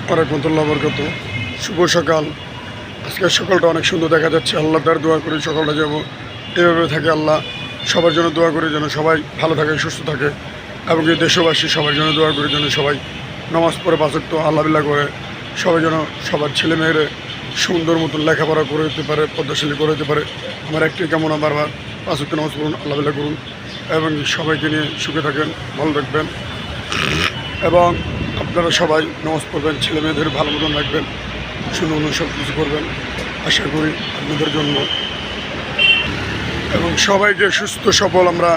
ওয়া বারাকাতু। শুভ সকাল। আজকের সকালটা অনেক সুন্দর দেখা যাচ্ছে। আল্লাহ তার দোয়া করি সকালটা যাব এভাবে থাকে। আল্লাহ সবার জন্য দোয়া করি যেন সবাই ভালো থাকে, সুস্থ থাকে, এবং এই দেশবাসী সবার জন্য দোয়া করি যেন সবাই নামাজ পড়ে পাঁচ ওয়াক্ত আল্লাহ বিল্লাহ করে সবাই যেন সবার ছেলে মেয়েরে সুন্দর মতন লেখাপড়া করে দিতে পারে, পদ্মাশালী করে দিতে পারে। আমার একটাই কামনা, বারবার পাঁচ ওয়াক্ত নামাজ পড়ুন, আল্লাহ বিল্লাহ করুন, এবং সবাইকে নিয়ে সুখে থাকেন, ভালো রাখবেন, এবং আপনারা সবাই নামাজ পড়বেন, ছেলে মেয়েদের ভালো মতন রাখবেন, সুন্দর সব কিছু করবেন আশা করি আপনাদের জন্য, এবং সবাইকে সুস্থ সবল আমরা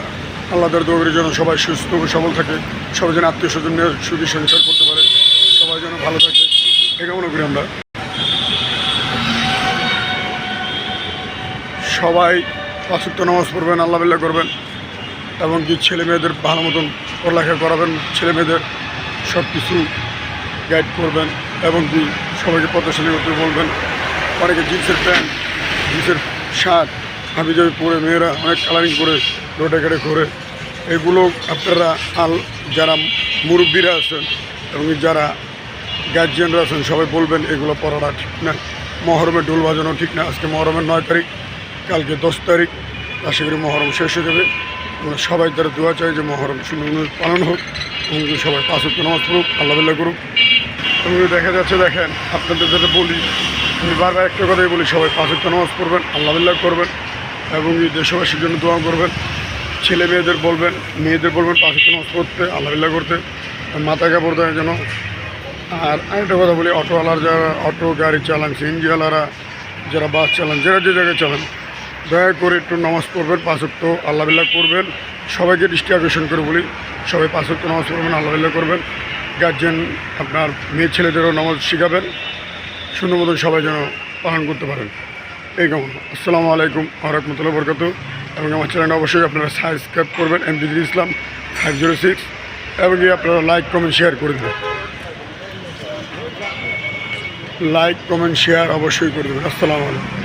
আল্লাহদের দোয়ার জন্য সবাই সুস্থ ও সবল থাকে, সবাই যেন আত্মীয় স্বজনের সুখী সংসার করতে পারে, সবাই যেন ভালো থাকে এই কামনা করি আমরা। সবাই পাঁচ ওয়াক্ত নামাজ পড়বেন, আল্লাহ বিল্লাহ করবেন, এবং কি ছেলে মেয়েদের ভালো মতন পড়ালেখা করাবেন, ছেলে মেয়েদের সব কিছু গাইড করবেন, এবং কি সবাইকে পদ্মাশালী করতে বলবেন। অনেকে জিন্সের প্যান্ট, জিন্সের শার্ট হাবি যাবি পরে মেয়েরা অনেক কালারিং করে রোডে ঘাটে করে, এগুলো আপনারা যারা মুরব্বীরা আছেন এবং যারা গার্জিয়ানরা আছেন সবাই বলবেন এগুলো পড়াটা ঠিক না। মহরমে ঢোল বাজানো ঠিক না। আজকে মহরমের 9 তারিখ, কালকে 10 তারিখ, আশা করি মহরম শেষ হয়ে যাবে। আমরা সবাই তারা দোয়া চাই যে মহরম সুন্দর পালন হোক, এবং সবাই পাঁচ ওয়াক্ত নামাজ পড়ুক, আল্লাহ বিল্লাহ করুক। এবং দেখা যাচ্ছে, দেখেন আপনাদের যেটা বলি, আমি বারবার একটা কথাই বলি, সবাই পাঁচ ওয়াক্ত নামাজ পড়বেন, আল্লাহ বিল্লাহ করবেন, এবং এই দেশবাসীর জন্য দোয়া করবেন। ছেলে মেয়েদের বলবেন, মেয়েদের বলবেন পাঁচ ওয়াক্ত নামাজ পড়তে, আল্লাহ বিল্লাহ করতে, মাথা কাপড় দেয় যেন। আর আরেকটা কথা বলি, অটোওয়ালার যারা অটো গাড়ি চালান, সিএনজিওয়ালারা যারা বাস চালান, যারা যে জায়গায় চালান, দয়া করে একটু নামাজ পড়বেন, পাঁচ ওয়াক্ত আল্লাহ বিল্লাহ করবেন। সবাইকে দৃষ্টি আকর্ষণ করে বলি, সবাই পাঁচ ওয়াক্ত নামাজ পড়বেন, আল্লাহ বিল্লাহ করবেন। গার্জেন আপনার মেয়ে ছেলেদেরও নামাজ শেখাবেন, সুন্দর মতন সবাই যেন পালন করতে পারেন এই কামনা। আসসালামু আলাইকুম ওয়া রাহমাতুল্লাহি ওয়া বারাকাতুহু। এবং আমার চ্যানেলটা অবশ্যই আপনারা সাবস্ক্রাইব করবেন, এমডি ইসলাম 506, এবং আপনারা লাইক কমেন্ট শেয়ার করে দেবেন, লাইক কমেন্ট শেয়ার অবশ্যই করে দেবেন। আসসালামু আলাইকুম।